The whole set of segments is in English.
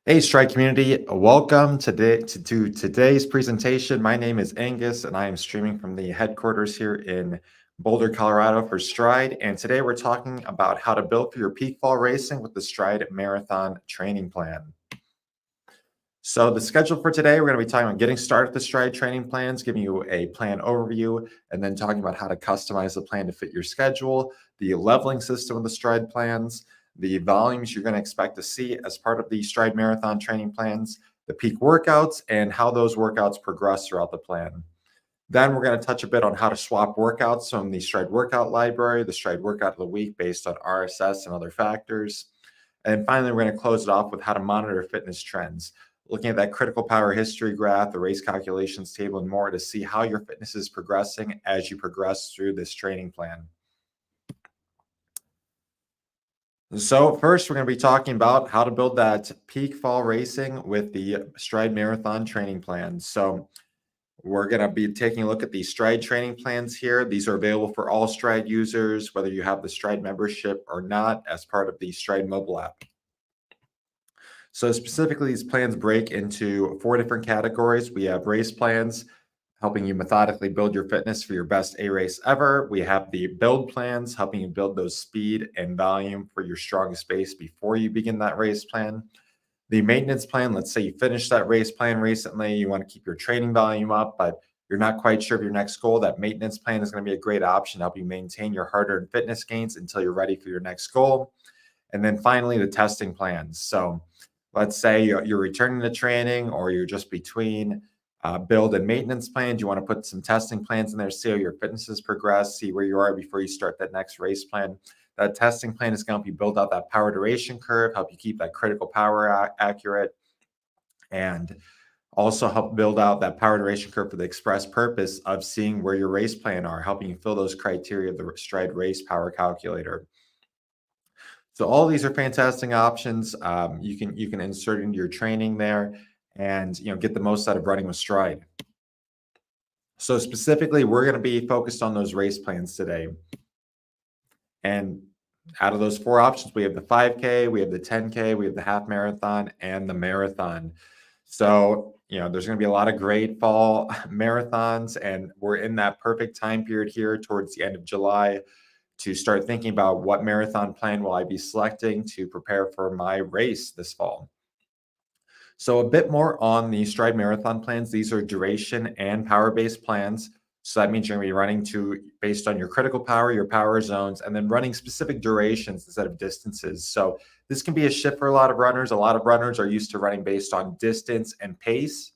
Hey, Stryd community, welcome to today's presentation. My name is Angus, and I am streaming from the headquarters here in Boulder, Colorado for Stryd. And today we're talking about how to build for your peak fall racing with the Stryd Marathon Training Plan. So the schedule for today, we're going to be talking about getting started with the Stryd training plans, giving you a plan overview, and then talking about how to customize the plan to fit your schedule, the leveling system of the Stryd plans, the volumes you're going to expect to see as part of the Stryd Marathon training plans, the peak workouts, and how those workouts progress throughout the plan. Then we're going to touch a bit on how to swap workouts from the Stryd workout library, the Stryd workout of the week based on RSS and other factors. And finally, we're going to close it off with how to monitor fitness trends, looking at that critical power history graph, the race calculations table, and more to see how your fitness is progressing as you progress through this training plan. So first, we're going to be talking about how to build that peak fall racing with the Stryd Marathon training plan. So we're going to be taking a look at the Stryd training plans here. These are available for all Stryd users, whether you have the Stryd membership or not, as part of the Stryd mobile app. So specifically, these plans break into 4 different categories. We have race plans, helping you methodically build your fitness for your best A race ever. We have the build plans, helping you build those speed and volume for your strongest base before you begin that race plan. The maintenance plan, let's say you finished that race plan recently, you want to keep your training volume up, but you're not quite sure of your next goal. That maintenance plan is going to be a great option to help you maintain your hard-earned fitness gains until you're ready for your next goal. And then finally, the testing plans. So let's say you're returning to training, or you're just between build and maintenance plans. You want to put some testing plans in there, see how your fitness has progressed, see where you are before you start that next race plan. That testing plan is going to be build out that power duration curve, help you keep that critical power accurate, and also help build out that power duration curve for the express purpose of seeing where your race plan are, helping you fill those criteria of the Stryd race power calculator. So all these are fantastic options. You can insert into your training there, and get the most out of running with Stryd. So specifically, we're going to be focused on those race plans today. And out of those 4 options, we have the 5K, we have the 10K, we have the half marathon, and the marathon. So, there's going to be a lot of great fall marathons, and we're in that perfect time period here towards the end of July to start thinking about what marathon plan will I be selecting to prepare for my race this fall. So a bit more on the Stryd Marathon plans. These are duration and power-based plans. So that means you're going to be running based on your critical power, your power zones, and then running specific durations instead of distances. So this can be a shift for a lot of runners. A lot of runners are used to running based on distance and pace,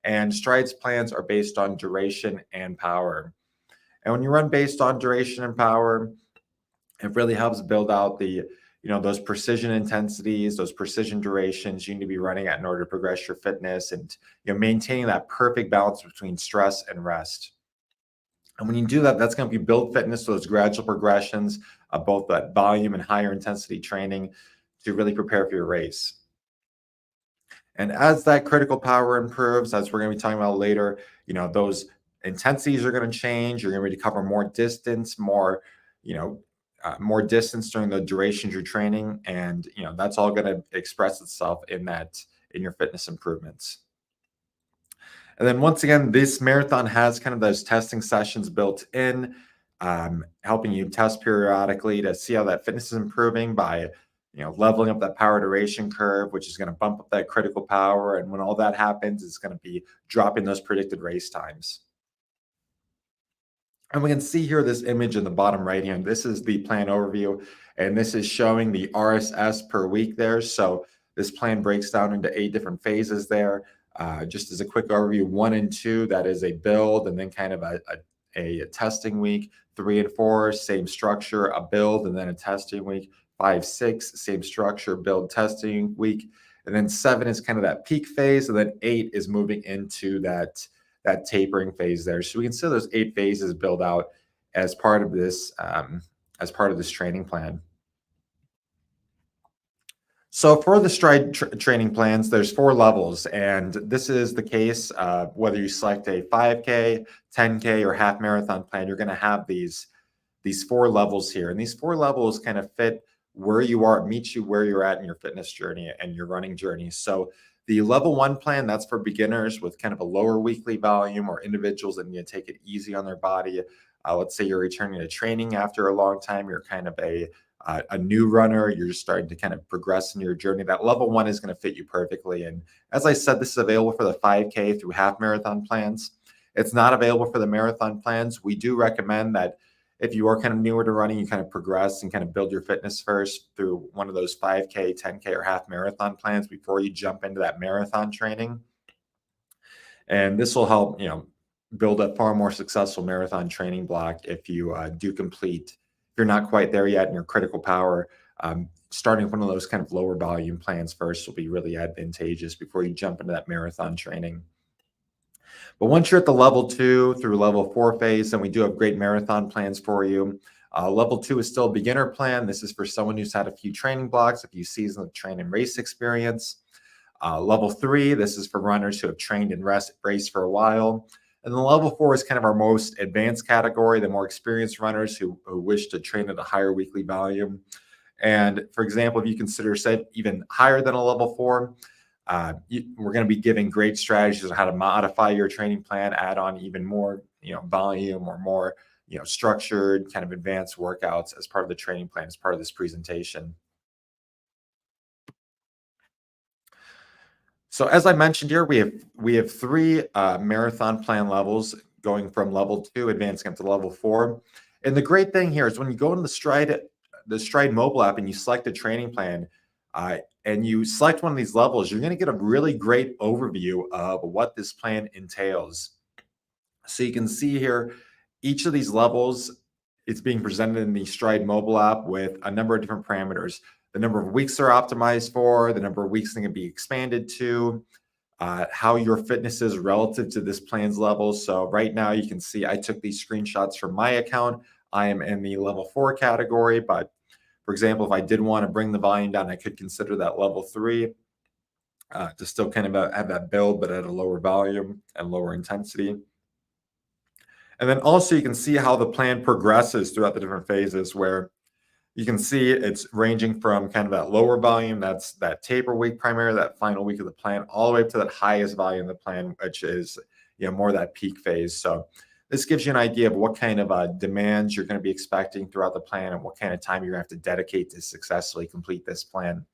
and Stryd's plans are based on duration and power. And when you run based on duration and power, it really helps build out those precision intensities, those precision durations you need to be running at in order to progress your fitness, and maintaining that perfect balance between stress and rest. And when you do that, that's going to be build fitness, those gradual progressions of both that volume and higher intensity training to really prepare for your race. And as that critical power improves, as we're going to be talking about later, those intensities are going to change. You're going to cover more distance, more distance during the durations you're training, and that's all going to express itself in your fitness improvements. And then once again, this marathon has kind of those testing sessions built in, helping you test periodically to see how that fitness is improving by leveling up that power duration curve, which is going to bump up that critical power. And when all that happens, it's going to be dropping those predicted race times. And we can see here this image in the bottom right hand. This is the plan overview, and this is showing the RSS per week there. So this plan breaks down into 8 different phases there. Just as a quick overview, 1 and 2, that is a build, and then kind of a testing week. 3 and 4, same structure, a build, and then a testing week. 5, 6, same structure, build, testing week. And then 7 is kind of that peak phase, and then 8 is moving into that tapering phase there. So we can see those 8 phases build out as part of this training plan. So for the Stryd training plans, there's 4 levels, and this is the case whether you select a 5K, 10K, or half marathon plan. You're going to have these 4 levels here, and these 4 levels kind of fit where you are, meet you where you're at in your fitness journey and your running journey. So the level one plan, that's for beginners with kind of a lower weekly volume or individuals that need to take it easy on their body. Let's say you're returning to training after a long time, you're kind of a new runner, you're just starting to kind of progress in your journey. That level one is going to fit you perfectly. And as I said, this is available for the 5K through half marathon plans. It's not available for the marathon plans. We do recommend that if you are kind of newer to running, you kind of progress and kind of build your fitness first through one of those 5K, 10K, or half marathon plans before you jump into that marathon training. And this will help, build a far more successful marathon training block if you do complete. If you're not quite there yet in your critical power, starting with one of those kind of lower volume plans first will be really advantageous before you jump into that marathon training. But once you're at the level 2 through level 4 phase, then we do have great marathon plans for you. Level 2 is still a beginner plan. This is for someone who's had a few training blocks, a few seasons of train and race experience. Level 3, this is for runners who have trained and raced for a while. And then level 4 is kind of our most advanced category, the more experienced runners who wish to train at a higher weekly volume. And for example, if you consider yourself even higher than a level 4, we're going to be giving great strategies on how to modify your training plan, add on even more, volume or more, structured kind of advanced workouts as part of the training plan, as part of this presentation. So as I mentioned here, we have three marathon plan levels going from level 2, advancing up to level 4. And the great thing here is when you go into the Stryd mobile app and you select a training plan, and you select one of these levels, you're going to get a really great overview of what this plan entails. So you can see here, each of these levels, it's being presented in the Stryd mobile app with a number of different parameters. The number of weeks they're optimized for, the number of weeks they can be expanded to, how your fitness is relative to this plan's level. So right now you can see I took these screenshots from my account. I am in the level 4 category, but for example, if I did want to bring the volume down, I could consider that level 3 to still kind of have that build, but at a lower volume and lower intensity. And then also you can see how the plan progresses throughout the different phases, where you can see it's ranging from kind of that lower volume, that's that taper week primarily, that final week of the plan, all the way up to that highest volume of the plan, which is more that peak phase. So this gives you an idea of what kind of demands you're going to be expecting throughout the plan and what kind of time you're going to have to dedicate to successfully complete this plan.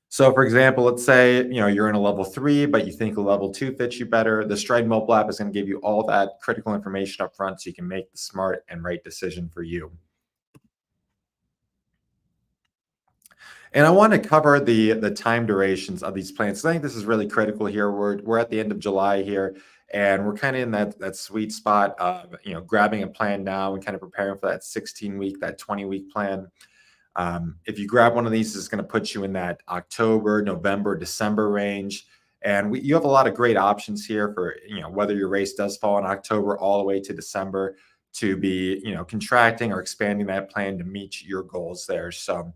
So for example, let's say, you're in a level 3, but you think a level 2 fits you better. The Stryd mobile app is going to give you all that critical information up front so you can make the smart and right decision for you. And I want to cover the time durations of these plans. I think this is really critical here. We're at the end of July here, and we're kind of in that sweet spot of grabbing a plan now and kind of preparing for that 16-week, that 20-week plan. If you grab one of these, it's going to put you in that October, November, December range. And you have a lot of great options here for whether your race does fall in October all the way to December to be contracting or expanding that plan to meet your goals there. So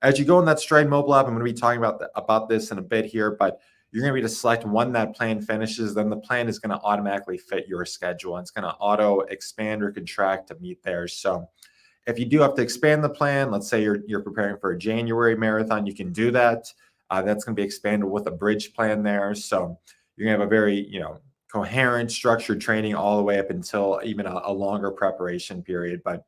as you go in that Stryd mobile app, I'm going to be talking about this in a bit here, but you're going to be to select when that plan finishes. Then the plan is going to automatically fit your schedule, and it's going to auto expand or contract to meet theirs. So if you do have to expand the plan, let's say you're preparing for a January marathon, you can do that. That's going to be expanded with a bridge plan there. So you're going to have a very coherent, structured training all the way up until even a longer preparation period. But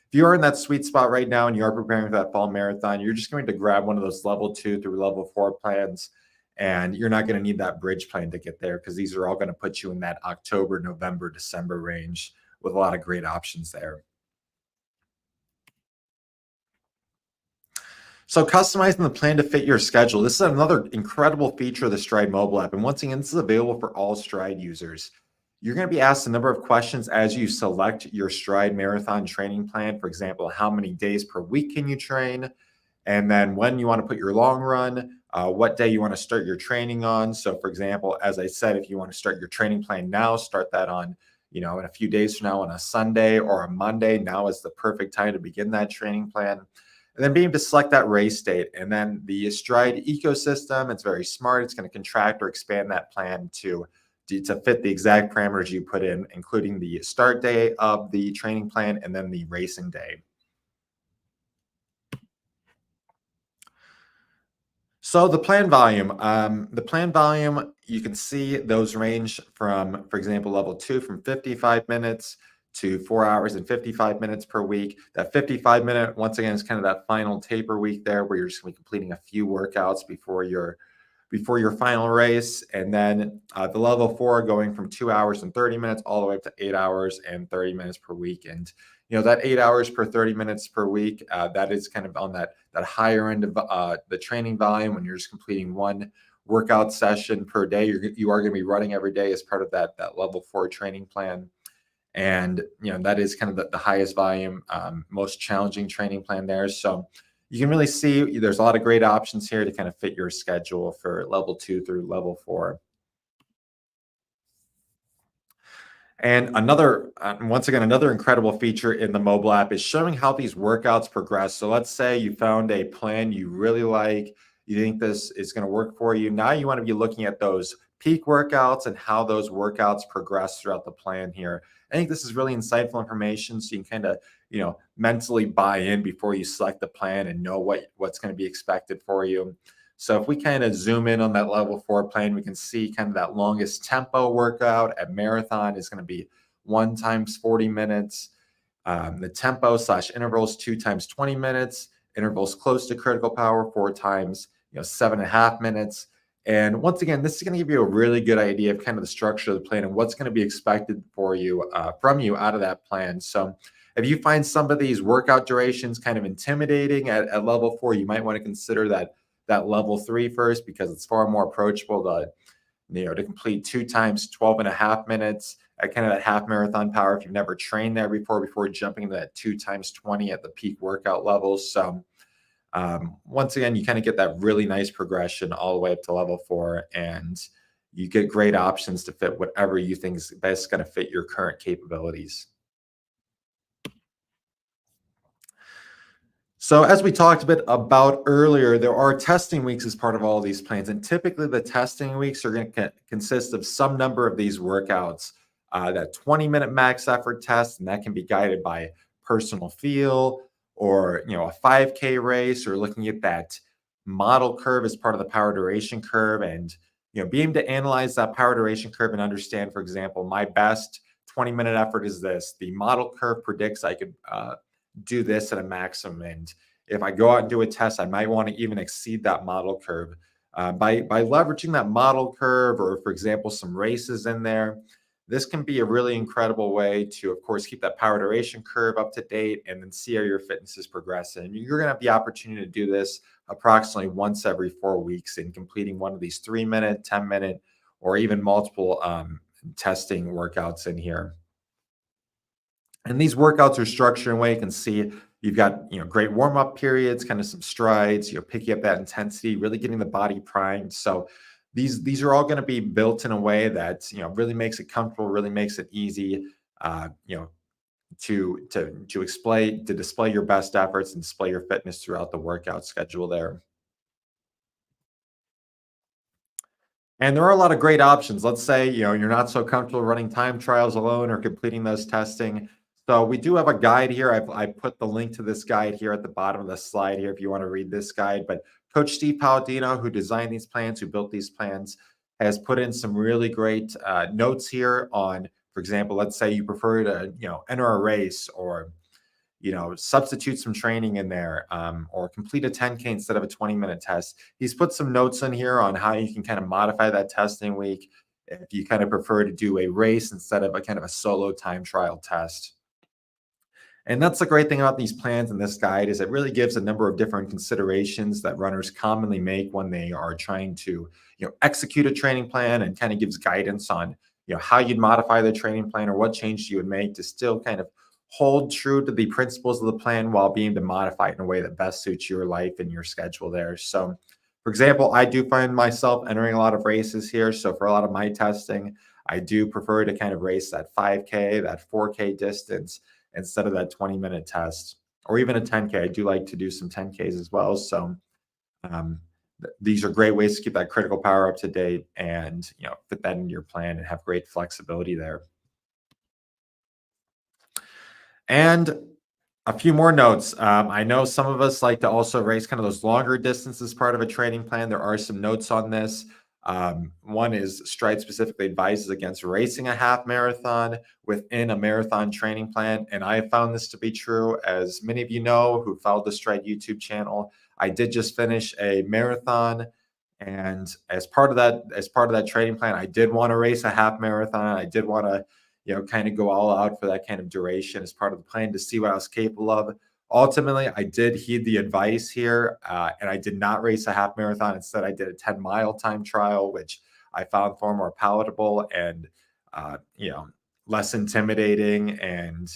if you are in that sweet spot right now and you are preparing for that fall marathon, you're just going to grab one of those level 2 through level 4 plans, and you're not going to need that bridge plan to get there because these are all going to put you in that October, November, December range with a lot of great options there. So customizing the plan to fit your schedule. This is another incredible feature of the Stryd mobile app. And once again, this is available for all Stryd users. You're going to be asked a number of questions as you select your Stryd marathon training plan. For example, how many days per week can you train? And then when you want to put your long run, what day you want to start your training on. So for example, as I said, if you want to start your training plan now, start that on, in a few days from now on a Sunday or a Monday. Now is the perfect time to begin that training plan. And then being able to select that race date. And then the Stryd ecosystem, it's very smart. It's going to contract or expand that plan to fit the exact parameters you put in, including the start day of the training plan and then the racing day. So the plan volume, you can see those range from, for example, level two from 55 minutes to 4 hours and 55 minutes per week. That 55-minute, once again, is kind of that final taper week there where you're just gonna be completing a few workouts before your final race. And then the level four going from 2 hours and 30 minutes all the way up to 8 hours and 30 minutes per week. And that 8 hours per 30 minutes per week, that is kind of on that higher end of the training volume when you're just completing one workout session per day. You are going to be running every day as part of that level four training plan. And that is kind of the highest volume, most challenging training plan there. So you can really see there's a lot of great options here to kind of fit your schedule for level two through level four. And once again, another incredible feature in the mobile app is showing how these workouts progress. So let's say you found a plan you really like, you think this is going to work for you. Now you want to be looking at those peak workouts and how those workouts progress throughout the plan here. I think this is really insightful information so you can kind of, mentally buy in before you select the plan and know what's going to be expected for you. So if we kind of zoom in on that level four plane, we can see kind of that longest tempo workout at marathon is going to be 1 times 40 minutes. The tempo slash intervals 2 times 20 minutes, intervals close to critical power 4 times, 7.5 minutes. And once again, this is going to give you a really good idea of kind of the structure of the plan and what's going to be expected for you from you out of that plan. So if you find some of these workout durations kind of intimidating at level four, you might want to consider that level three first because it's far more approachable to complete 2 times 12.5 minutes at kind of that half marathon power if you've never trained there before jumping into that 2 times 20 at the peak workout levels. So once again, you kind of get that really nice progression all the way up to level four, and you get great options to fit whatever you think is best going to fit your current capabilities. So as we talked a bit about earlier, there are testing weeks as part of all of these plans, and typically the testing weeks are going to consist of some number of these workouts. That 20-minute max effort test, and that can be guided by personal feel or a 5K race, or looking at that model curve as part of the power duration curve, and be able to analyze that power duration curve and understand, for example, my best 20-minute effort is this. The model curve predicts I could do this at a maximum. And if I go out and do a test, I might want to even exceed that model curve. By leveraging that model curve, or for example, some races in there, this can be a really incredible way to, of course, keep that power duration curve up to date and then see how your fitness is progressing. And you're going to have the opportunity to do this approximately once every 4 weeks in completing one of these 3-minute, 10-minute, or even multiple testing workouts in here. And these workouts are structured in a way you can see you've got great warm-up periods, kind of some strides, picking up that intensity, really getting the body primed. So these are all going to be built in a way that really makes it comfortable, really makes it easy, uh, you know, to display your best efforts and display your fitness throughout the workout schedule there. And there are a lot of great options. Let's say, you're not so comfortable running time trials alone or completing those testing. So we do have a guide here. I put the link to this guide here at the bottom of the slide here if you want to read this guide. But Coach Steve Palladino, who designed these plans, who built these plans, has put in some really great notes here on, for example, let's say you prefer to, enter a race, or substitute some training in there, or complete a 10K instead of a 20-minute test. He's put some notes in here on how you can kind of modify that testing week if you kind of prefer to do a race instead of a kind of a solo time trial test. And that's the great thing about these plans and this guide is it really gives a number of different considerations that runners commonly make when they are trying to, execute a training plan, and kind of gives guidance on, how you'd modify the training plan or what changes you would make to still kind of hold true to the principles of the plan while being to modify it in a way that best suits your life and your schedule there. So, for example, I do find myself entering a lot of races here. So for a lot of my testing, I do prefer to kind of race that 5K, that 4K distance instead of that 20-minute test, or even a 10K. I do like to do some 10Ks as well. So um, these are great ways to keep that critical power up to date and fit that into your plan and have great flexibility there. And A few more notes. I know some of us like to also race kind of those longer distances part of a training plan. There are some notes on this. One is Stride specifically advises against racing a half marathon within a marathon training plan. And I have found this to be true. As many of you know who followed the Stride YouTube channel, I did just finish a marathon. And as part of that training plan, I did want to race a half marathon. I did want to kind of go all out for that kind of duration as part of the plan to see what I was capable of. Ultimately, I did heed the advice here, and I did not race a half marathon. Instead, I did a 10-mile time trial, which I found far more palatable and, uh, you know, less intimidating, and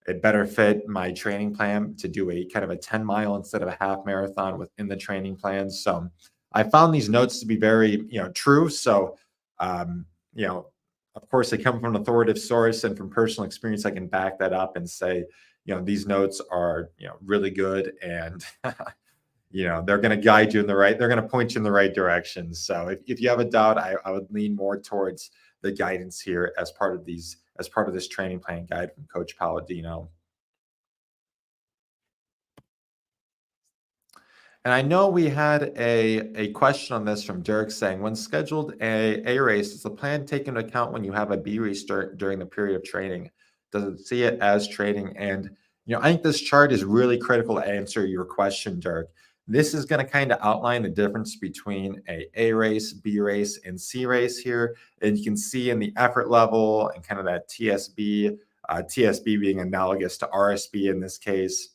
it better fit my training plan to do a kind of a 10-mile instead of a half marathon within the training plan. So I found these notes to be very, true. So, um, you know, of course, they come from an authoritative source and from personal experience. I can back that up and say, these notes are, really good, and they're going to guide you in the right. They're going to point you in the right direction. So if you have a doubt, I would lean more towards the guidance here as part of this training plan guide from Coach Palladino. And I know we had a question on this from Dirk saying, when scheduled a race, does the plan take into account when you have a B race during the period of training? Does it see it as training? And I think this chart is really critical to answer your question, Dirk. This is going to kind of outline the difference between a race, B race, and C race here. And you can see in the effort level and kind of that TSB, TSB being analogous to RSB in this case,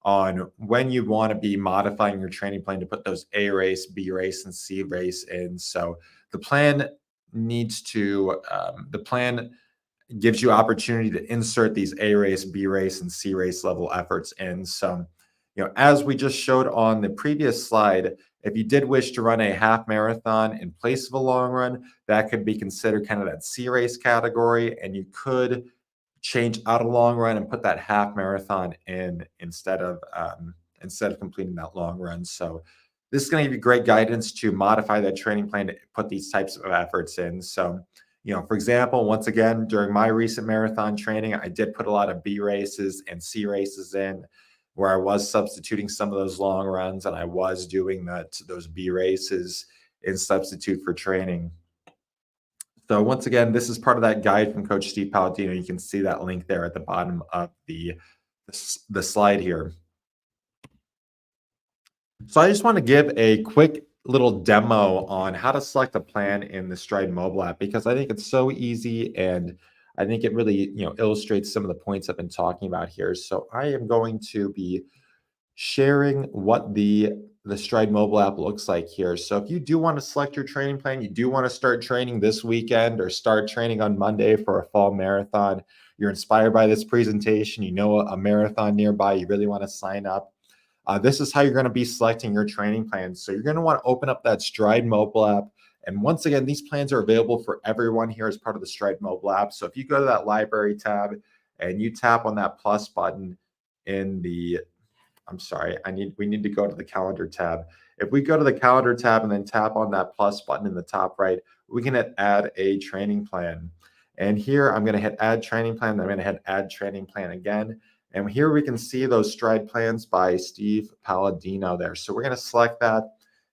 on when you want to be modifying your training plan to put those A race, B race, and C race in. So the plan the plan gives you opportunity to insert these A race, B race, and C race level efforts in. So, as we just showed on the previous slide, if you did wish to run a half marathon in place of a long run, that could be considered kind of that C race category, and you could change out a long run and put that half marathon in instead of completing that long run. So this is going to give you great guidance to modify that training plan to put these types of efforts in. So, for example, once again, during my recent marathon training, I did put a lot of B races and C races in, where I was substituting some of those long runs, and I was doing those B races in substitute for training. So once again, this is part of that guide from Coach Steve Palladino. You can see that link there at the bottom of the slide here. So I just want to give a quick little demo on how to select a plan in the Stryd mobile app, because I think it's so easy, and I think it really illustrates some of the points I've been talking about here. So I am going to be sharing what the Stryd mobile app looks like here. So if you do want to select your training plan, you do want to start training this weekend or start training on Monday for a fall marathon, you're inspired by this presentation, you know a marathon nearby, you really want to sign up. This is how you're going to be selecting your training plans. So you're going to want to open up that Stryd mobile app. And once again, these plans are available for everyone here as part of the Stryd mobile app. So if you go to that library tab and you tap on that plus button in the I'm sorry, we need to go to the calendar tab. If we go to the calendar tab and then tap on that plus button in the top right, we can hit add a training plan. And here I'm going to hit add training plan. Then I'm going to hit add training plan again. And here we can see those Stryd plans by Steve Palladino there. So we're going to select that.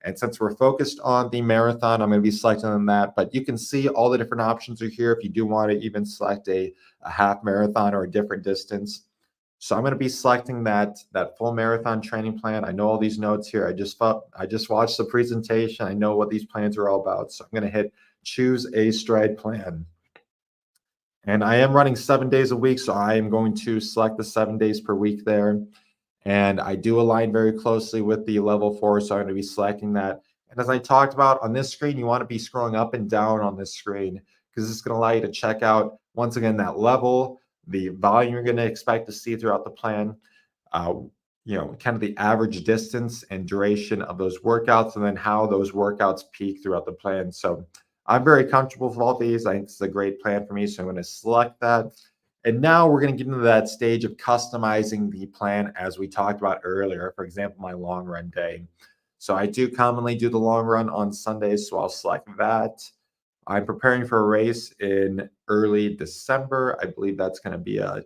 And since we're focused on the marathon, I'm going to be selecting on that. But you can see all the different options are here if you do want to even select a half marathon or a different distance. So I'm going to be selecting that full marathon training plan. I know all these notes here. I just watched the presentation. I know what these plans are all about. So I'm going to hit choose a Stryd plan. And I am running 7 days a week, so I am going to select the 7 days per week there. And I do align very closely with the level 4, so I'm going to be selecting that. And as I talked about on this screen, you want to be scrolling up and down on this screen, because this is going to allow you to check out, once again, that level, the volume you're going to expect to see throughout the plan, kind of the average distance and duration of those workouts, and then how those workouts peak throughout the plan. So I'm very comfortable with all these. I think it's a great plan for me, so I'm going to select that. And now we're going to get into that stage of customizing the plan as we talked about earlier. For example, my long run day. So I do commonly do the long run on Sundays, so I'll select that. I'm preparing for a race in early December. I believe that's going to be a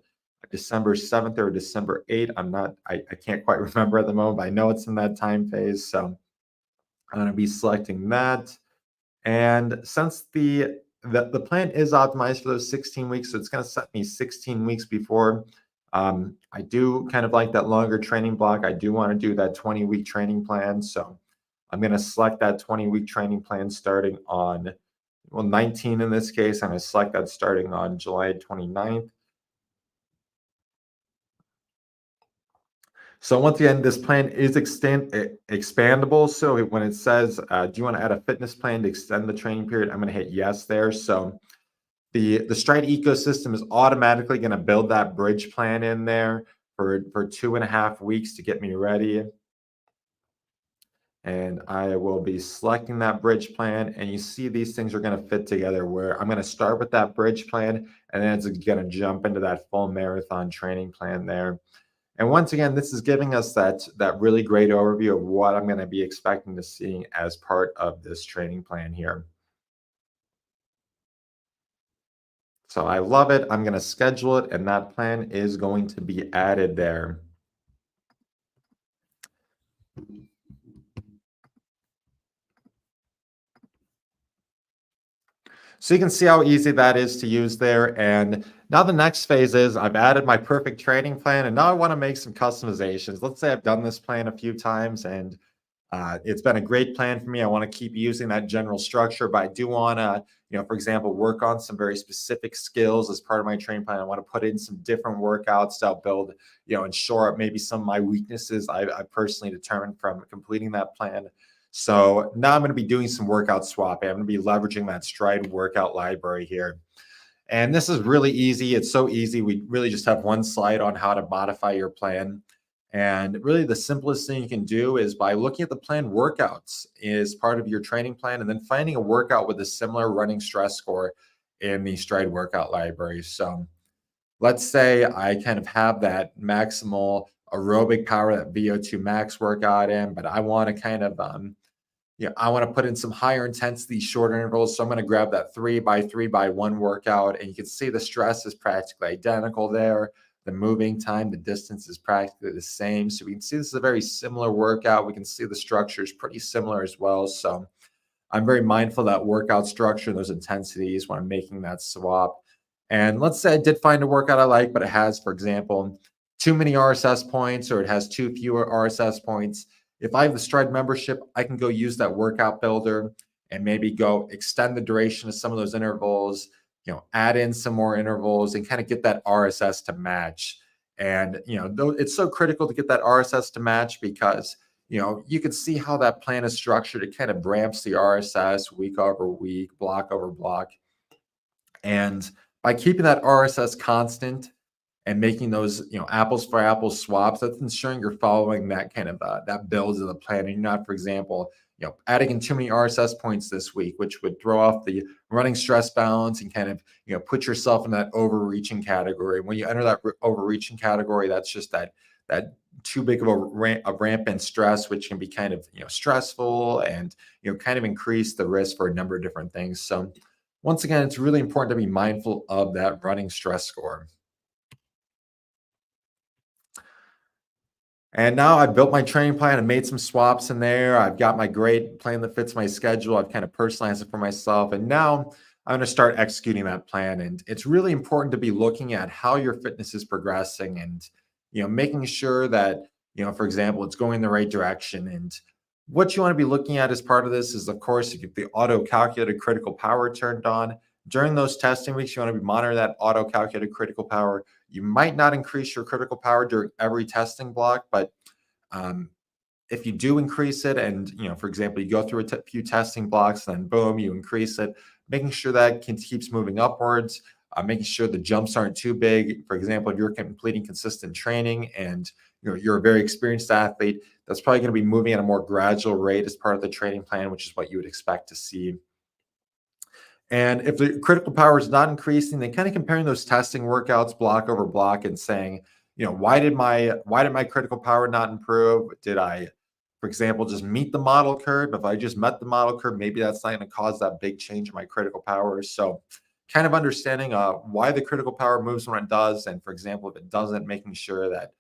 December 7th or December 8th. I can't quite remember at the moment, but I know it's in that time phase. So I'm going to be selecting that. And since the plan is optimized for those 16 weeks, so it's going to set me 16 weeks before. I do kind of like that longer training block. I do want to do that 20-week training plan. So I'm going to select that 20-week training plan starting on, well, 19 in this case. I'm going to select that starting on July 29th. So once again, this plan is expandable. So when it says, do you want to add a fitness plan to extend the training period? I'm going to hit yes there. So the Stryd ecosystem is automatically going to build that bridge plan in there for 2.5 weeks to get me ready. And I will be selecting that bridge plan. And you see these things are going to fit together where I'm going to start with that bridge plan, and then it's going to jump into that full marathon training plan there. And once again, this is giving us that really great overview of what I'm going to be expecting to see as part of this training plan here. So I love it. I'm going to schedule it, and that plan is going to be added there. So you can see how easy that is to use there. And now the next phase is I've added my perfect training plan, and now I want to make some customizations. Let's say I've done this plan a few times, and it's been a great plan for me. I want to keep using that general structure, but I do want to, for example, work on some very specific skills as part of my training plan. I want to put in some different workouts to help build, and shore up maybe some of my weaknesses I personally determined from completing that plan. So now I'm going to be doing some workout swapping. I'm going to be leveraging that Stryd workout library here. And this is really easy. It's so easy. We really just have one slide on how to modify your plan. And really the simplest thing you can do is by looking at the planned workouts as part of your training plan, and then finding a workout with a similar running stress score in the Stryd workout library. So let's say I kind of have that maximal aerobic power, that VO2 max workout in, but I want to kind of I want to put in some higher intensity, shorter intervals. So I'm going to grab that 3x3x1 workout. And you can see the stress is practically identical there. The moving time, the distance is practically the same. So we can see this is a very similar workout. We can see the structure is pretty similar as well. So I'm very mindful of that workout structure, those intensities when I'm making that swap. And let's say I did find a workout I like, but it has, for example, too many RSS points, or it has too few RSS points. If I have the Stryd membership, I can go use that workout builder and maybe go extend the duration of some of those intervals, add in some more intervals and kind of get that RSS to match. And, it's so critical to get that RSS to match because, you can see how that plan is structured. It kind of ramps the RSS week over week, block over block. And by keeping that RSS constant and making those, apples for apples swaps, that's ensuring you're following that kind of that builds of the plan. And you're not, for example, adding in too many RSS points this week, which would throw off the running stress balance and kind of, put yourself in that overreaching category. When you enter that overreaching category, that's just that too big of a rampant stress, which can be kind of, stressful and, kind of increase the risk for a number of different things. So once again, it's really important to be mindful of that running stress score. And now I've built my training plan and made some swaps in there. I've got my great plan that fits my schedule. I've kind of personalized it for myself. And now I'm going to start executing that plan. And it's really important to be looking at how your fitness is progressing and, making sure that, for example, it's going in the right direction. And what you want to be looking at as part of this is, of course, you get the auto calculated critical power turned on. During those testing weeks, you want to be monitoring that auto calculated critical power. You might not increase your critical power during every testing block, but if you do increase it and, for example, you go through a few testing blocks, then boom, you increase it, making sure that keeps moving upwards, making sure the jumps aren't too big. For example, if you're completing consistent training and you're a very experienced athlete, that's probably going to be moving at a more gradual rate as part of the training plan, which is what you would expect to see. And if the critical power is not increasing, then kind of comparing those testing workouts block over block and saying, why did my critical power not improve? Did I, for example, just meet the model curve? If I just met the model curve, maybe that's not going to cause that big change in my critical power. So kind of understanding why the critical power moves when it does, and for example, if it doesn't, making sure that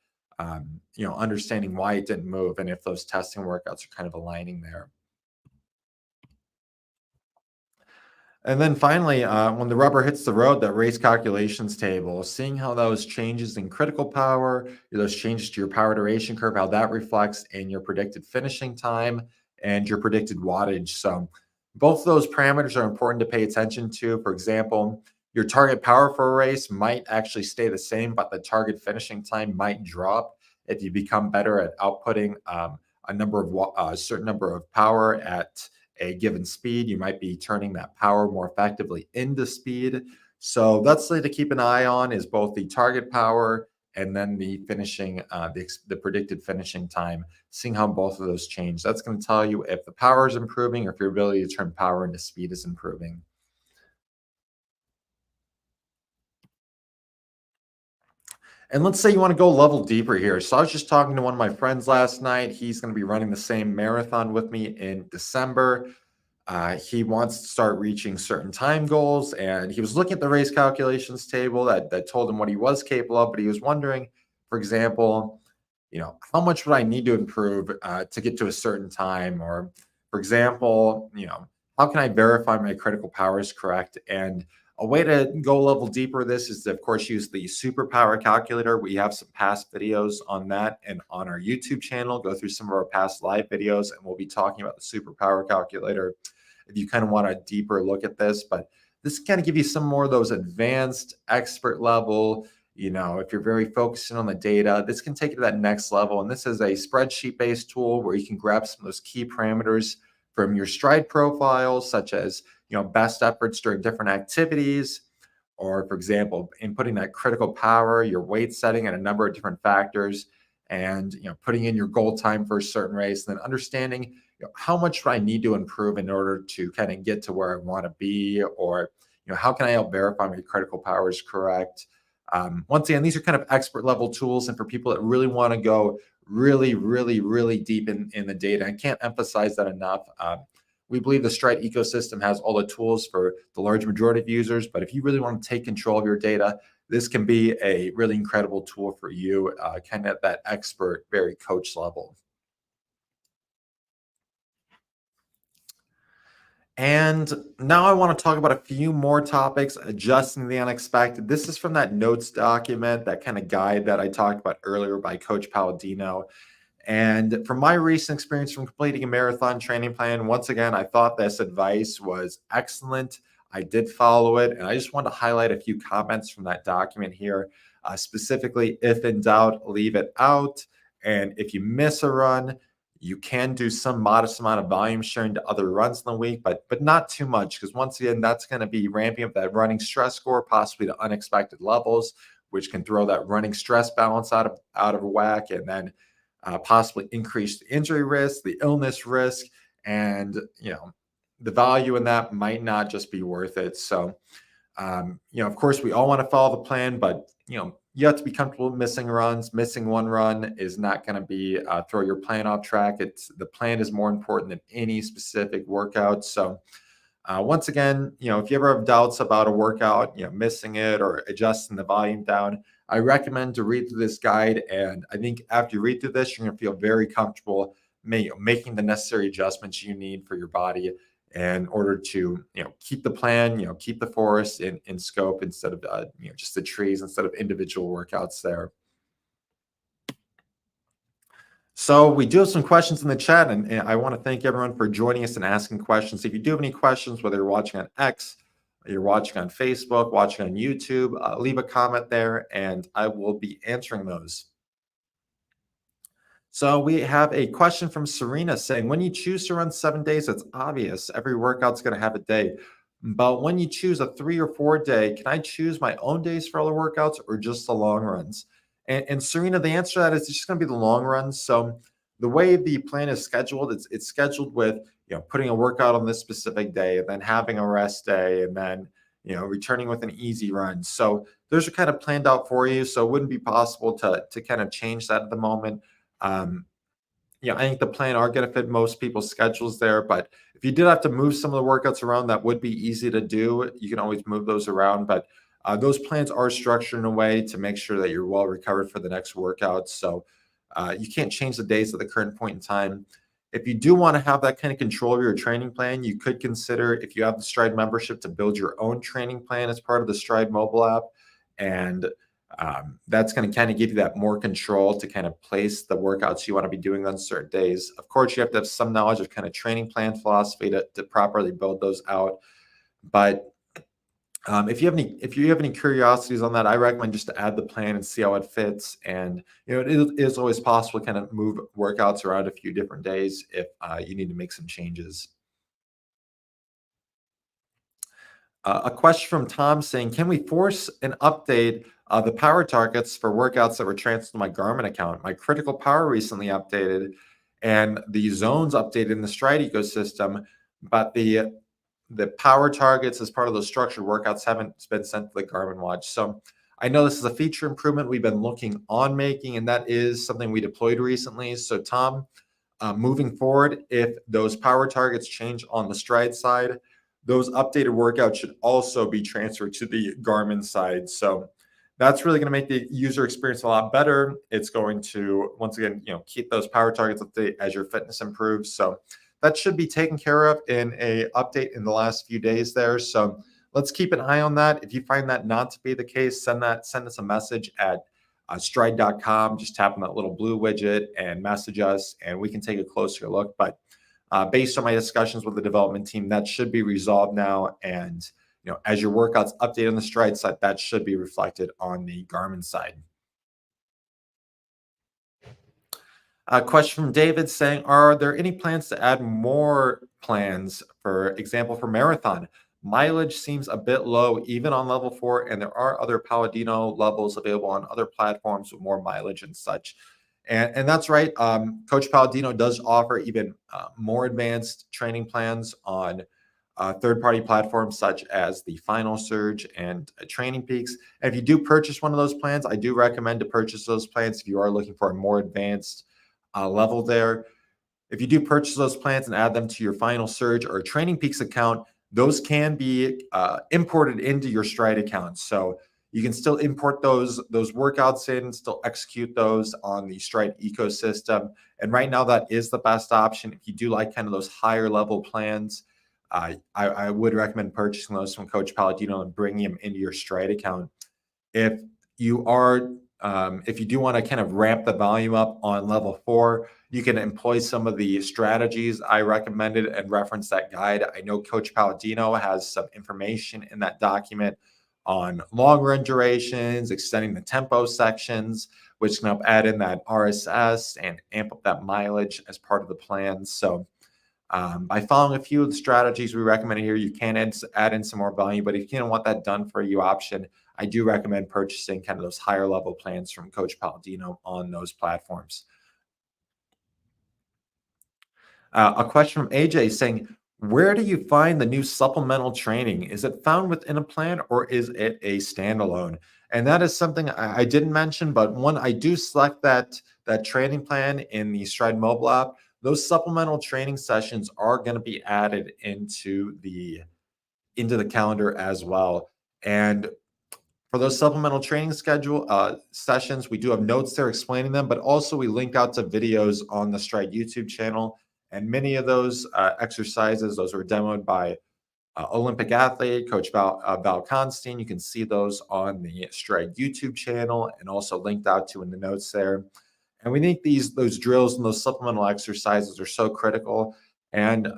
understanding why it didn't move, and if those testing workouts are kind of aligning there. And then finally, when the rubber hits the road, that race calculations table, seeing how those changes in critical power, those changes to your power duration curve, how that reflects in your predicted finishing time and your predicted wattage. So, both of those parameters are important to pay attention to. For example, your target power for a race might actually stay the same, but the target finishing time might drop if you become better at outputting a certain number of power at a given speed. You might be turning that power more effectively into speed. So that's something to keep an eye on, is both the target power and then the finishing, the predicted finishing time, seeing how both of those change. That's going to tell you if the power is improving or if your ability to turn power into speed is improving. And let's say you want to go a level deeper here. So I was just talking to one of my friends last night. He's going to be running the same marathon with me in December. He wants to start reaching certain time goals, and he was looking at the race calculations table that told him what he was capable of. But he was wondering, for example, how much would I need to improve to get to a certain time? Or, for example, how can I verify my critical power is correct? And a way to go a level deeper with this is to, of course, use the superpower calculator. We have some past videos on that and on our YouTube channel. Go through some of our past live videos, and we'll be talking about the superpower calculator if you kind of want a deeper look at this. But this kind of give you some more of those advanced expert level, if you're very focusing on the data, this can take you to that next level. And this is a spreadsheet based tool where you can grab some of those key parameters from your Stryd profiles, such as best efforts during different activities, or for example, inputting that critical power, your weight setting, and a number of different factors, and putting in your goal time for a certain race, and then understanding how much do I need to improve in order to kind of get to where I want to be, or how can I help verify my critical power is correct. Once again, these are kind of expert level tools, and for people that really want to go really, really, really deep in the data, I can't emphasize that enough. We believe the Stryd ecosystem has all the tools for the large majority of users, but if you really want to take control of your data, this can be a really incredible tool for you, kind of at that expert, very coach level. And now I want to talk about a few more topics, adjusting the unexpected. This is from that notes document, that kind of guide that I talked about earlier by Coach Palladino. And from my recent experience from completing a marathon training plan, once again, I thought this advice was excellent. I did follow it. And I just want to highlight a few comments from that document here. Specifically, if in doubt, leave it out. And if you miss a run, you can do some modest amount of volume sharing to other runs in the week, but not too much, because once again, that's going to be ramping up that running stress score, possibly to unexpected levels, which can throw that running stress balance out of whack, and then possibly increase the injury risk, the illness risk, and the value in that might not just be worth it. So of course, we all want to follow the plan, but you have to be comfortable missing runs. Missing one run is not going to be throw your plan off track. It's the plan is more important than any specific workout. So once again, if you ever have doubts about a workout, missing it or adjusting the volume down, I recommend to read through this guide. And I think after you read through this, you're going to feel very comfortable making the necessary adjustments you need for your body in order to, keep the plan, keep the forest in scope instead of, just the trees instead of individual workouts there. So we do have some questions in the chat, and I want to thank everyone for joining us and asking questions. If you do have any questions, whether you're watching on X, you're watching on Facebook, watching on YouTube, leave a comment there, and I will be answering those. So we have a question from Serena saying, when you choose to run 7 days, it's obvious every workout's going to have a day. But when you choose a 3 or 4 day, can I choose my own days for other workouts or just the long runs? And Serena, the answer to that is it's just going to be the long runs. So the way the plan is scheduled, it's scheduled with putting a workout on this specific day, and then having a rest day, and then returning with an easy run. So those are kind of planned out for you. So it wouldn't be possible to kind of change that at the moment. Um, I think the plan are going to fit most people's schedules there. But if you did have to move some of the workouts around, that would be easy to do. You can always move those around. But those plans are structured in a way to make sure that you're well recovered for the next workout. So you can't change the days at the current point in time. If you do want to have that kind of control of your training plan, you could consider, if you have the Stride membership, to build your own training plan as part of the Stride mobile app. And that's going to kind of give you that more control to kind of place the workouts you want to be doing on certain days. Of course, you have to have some knowledge of kind of training plan philosophy to properly build those out. But if you have any curiosities on that, I recommend just to add the plan and see how it fits. And it is always possible to kind of move workouts around a few different days if you need to make some changes. A question from Tom saying, "Can we force an update the power targets for workouts that were transferred to my Garmin account? My critical power recently updated, and the zones updated in the Stride ecosystem, but the power targets as part of those structured workouts haven't been sent to the Garmin watch." So I know this is a feature improvement we've been looking on making, and that is something we deployed recently. So Tom, moving forward, if those power targets change on the Stride side, those updated workouts should also be transferred to the Garmin side. So that's really going to make the user experience a lot better. It's going to, once again, keep those power targets updated as your fitness improves. So that should be taken care of in a update in the last few days there. So let's keep an eye on that. If you find that not to be the case, send us a message at stride.com. Just tap on that little blue widget and message us, and we can take a closer look. But based on my discussions with the development team, that should be resolved now. And as your workouts update on the Stride side, that should be reflected on the Garmin side. A question from David saying, "Are there any plans to add more plans, for example, for marathon? Mileage seems a bit low, even on level 4, and there are other Palladino levels available on other platforms with more mileage and such." And that's right. Coach Palladino does offer even more advanced training plans on third-party platforms such as the Final Surge and Training Peaks. And if you do purchase one of those plans, I do recommend to purchase those plans if you are looking for a more advanced level there. If you do purchase those plans and add them to your Final Surge or Training Peaks account, those can be imported into your Stride account. So you can still import those workouts in, still execute those on the Stride ecosystem. And right now, that is the best option. If you do like kind of those higher level plans, I would recommend purchasing those from Coach Palladino and bringing them into your Stride account. If you are, if you do want to kind of ramp the volume up on level 4, you can employ some of the strategies I recommended and reference that guide. I know Coach Palladino has some information in that document on long run durations, extending the tempo sections, which can help add in that RSS and amp up that mileage as part of the plan. So by following a few of the strategies we recommend here, you can add in some more value. But if you don't want that done for you option, I do recommend purchasing kind of those higher level plans from Coach Palladino on those platforms. A question from AJ saying, "Where do you find the new supplemental training? Is it found within a plan or is it a standalone?" And that is something I didn't mention, but when I do select that training plan in the Stride mobile app, those supplemental training sessions are going to be added into the calendar as well. And for those supplemental training schedule sessions, we do have notes there explaining them, but also we link out to videos on the Stride YouTube channel. And many of those exercises, those were demoed by Olympic athlete, Coach Val Constein. You can see those on the Stride YouTube channel and also linked out to in the notes there. And we think those drills and those supplemental exercises are so critical. And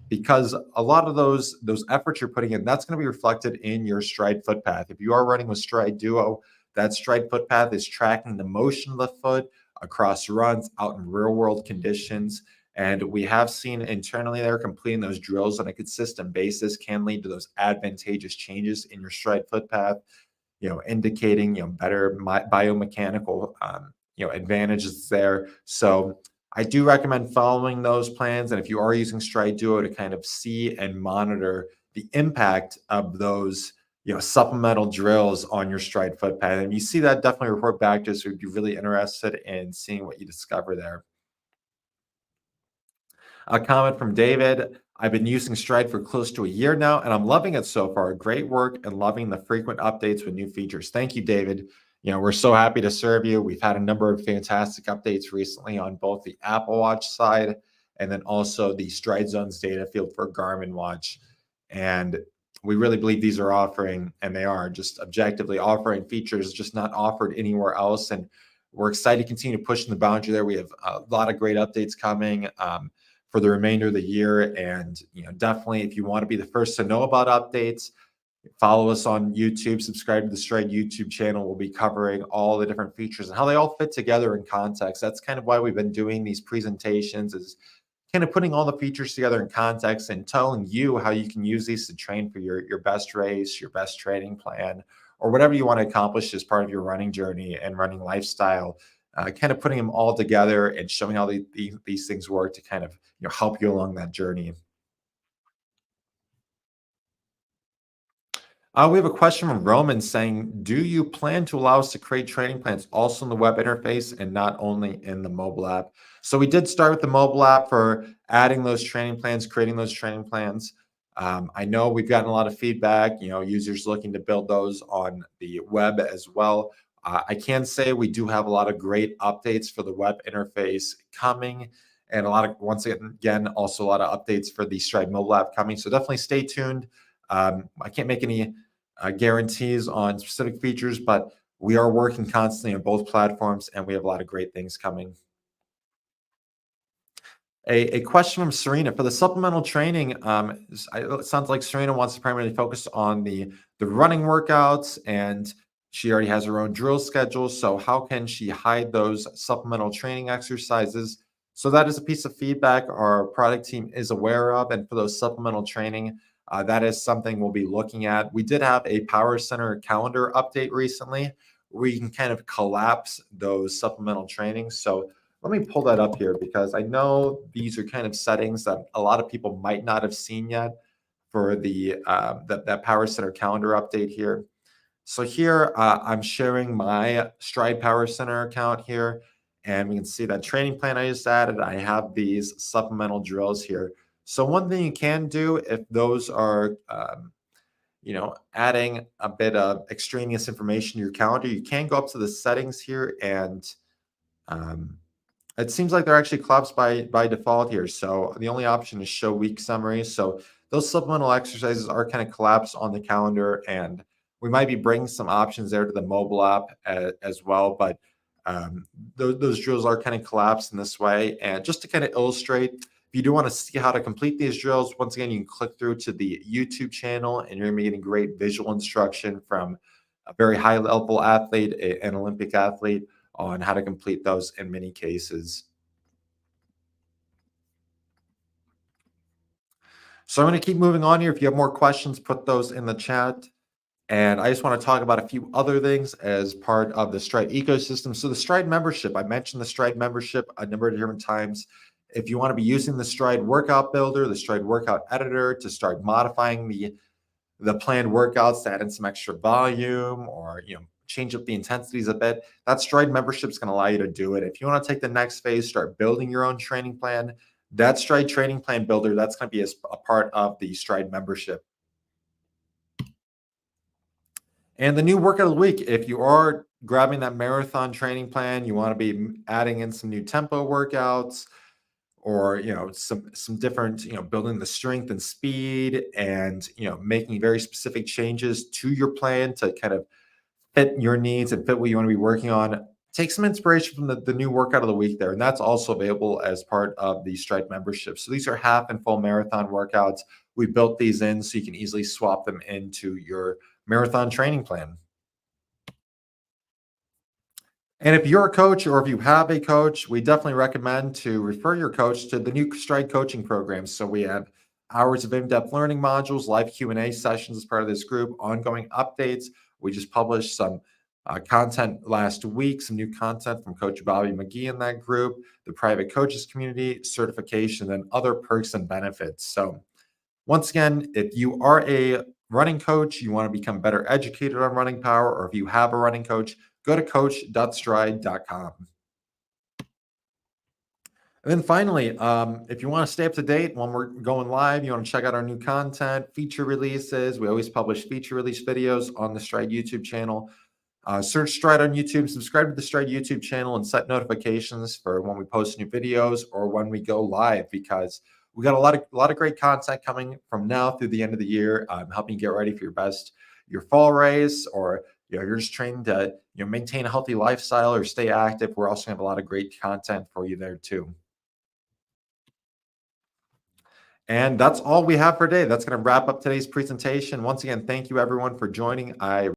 because a lot of those efforts you're putting in, that's going to be reflected in your Stride footpath. If you are running with Stride Duo, that Stride footpath is tracking the motion of the foot across runs out in real world conditions. And we have seen internally there, completing those drills on a consistent basis can lead to those advantageous changes in your Stride footpath, indicating, better biomechanical, advantages there. So I do recommend following those plans. And if you are using Stride Duo, to kind of see and monitor the impact of those, supplemental drills on your Stride footpath. And if you see that, definitely report back to us. We'd be really interested in seeing what you discover there. A comment from David. I've been using Stride for close to a year now, and I'm loving it so far. Great work and loving the frequent updates with new features. Thank you, David. We're so happy to serve you. We've had a number of fantastic updates recently on both the Apple Watch side and then also the Stride Zones data field for Garmin Watch. And we really believe these are offering, and they are just objectively offering features just not offered anywhere else. And we're excited to continue pushing the boundary there. We have a lot of great updates coming for the remainder of the year. And definitely, if you want to be the first to know about updates, follow us on YouTube, subscribe to the Stride YouTube channel. We'll be covering all the different features and how they all fit together in context. That's kind of why we've been doing these presentations, is kind of putting all the features together in context and telling you how you can use these to train for your best race, your best training plan, or whatever you want to accomplish as part of your running journey and running lifestyle. Kind of putting them all together and showing how these things work to kind of help you along that journey. We have a question from Roman saying, do you plan to allow us to create training plans also in the web interface and not only in the mobile app? So we did start with the mobile app for adding those training plans, creating those training plans. I know we've gotten a lot of feedback, users looking to build those on the web as well. I can say we do have a lot of great updates for the web interface coming, and once again, also a lot of updates for the Stride mobile app coming. So definitely stay tuned. I can't make any guarantees on specific features, but we are working constantly on both platforms and we have a lot of great things coming. A question from Serena for the supplemental training. It sounds like Serena wants to primarily focus on the running workouts, and she already has her own drill schedule. So how can she hide those supplemental training exercises? So that is a piece of feedback our product team is aware of, and for those supplemental training, that is something we'll be looking at. We did have a Power Center calendar update recently where you can kind of collapse those supplemental trainings. So let me pull that up here because I know these are kind of settings that a lot of people might not have seen yet for that Power Center calendar update here. So here I'm sharing my Stride Power Center account here, and we can see that training plan I just added. I have these supplemental drills here. So one thing you can do if those are adding a bit of extraneous information to your calendar, you can go up to the settings here and um, it seems like they're actually collapsed by default here. So the only option is show week summaries. So those supplemental exercises are kind of collapsed on the calendar, and we might be bringing some options there to the mobile app as well. But those drills are kind of collapsed in this way. And just to kind of illustrate, if you do want to see how to complete these drills, once again, you can click through to the YouTube channel, and you're going to be getting great visual instruction from a very high level athlete, an Olympic athlete, on how to complete those in many cases. So I'm going to keep moving on here. If you have more questions, put those in the chat. And I just want to talk about a few other things as part of the Stride ecosystem. So the Stride membership, I mentioned the Stride membership a number of different times. If you want to be using the Stride workout builder, the Stride workout editor to start modifying the planned workouts to add in some extra volume or change up the intensities a bit, that Stride membership is going to allow you to do it. If you want to take the next phase, start building your own training plan, that Stride training plan builder, that's going to be a part of the Stride membership. And the new workout of the week, if you are grabbing that marathon training plan, you want to be adding in some new tempo workouts, or some different, building the strength and speed, and making very specific changes to your plan to kind of fit your needs and fit what you want to be working on. Take some inspiration from the new workout of the week there, and that's also available as part of the Stride membership. So these are half and full marathon workouts. We built these in so you can easily swap them into your marathon training plan. And if you're a coach or if you have a coach, we definitely recommend to refer your coach to the new Stride coaching program. So we have hours of in-depth learning modules, live Q&A sessions as part of this group, ongoing updates. We just published some content last week, some new content from Coach Bobby McGee in that group, the private coaches community, certification, and other perks and benefits. So once again, if you are a running coach, you want to become better educated on running power, or if you have a running coach, go to coach.stride.com. And then finally, if you want to stay up to date when we're going live, you want to check out our new content, feature releases. We always publish feature release videos on the Stryd YouTube channel. Search Stryd on YouTube, subscribe to the Stryd YouTube channel, and set notifications for when we post new videos or when we go live, because we got a lot of great content coming from now through the end of the year, helping you get ready for your fall race, or you're just trying to maintain a healthy lifestyle or stay active. We're also gonna have a lot of great content for you there too. And that's all we have for today. That's going to wrap up today's presentation. Once again, thank you everyone for joining. I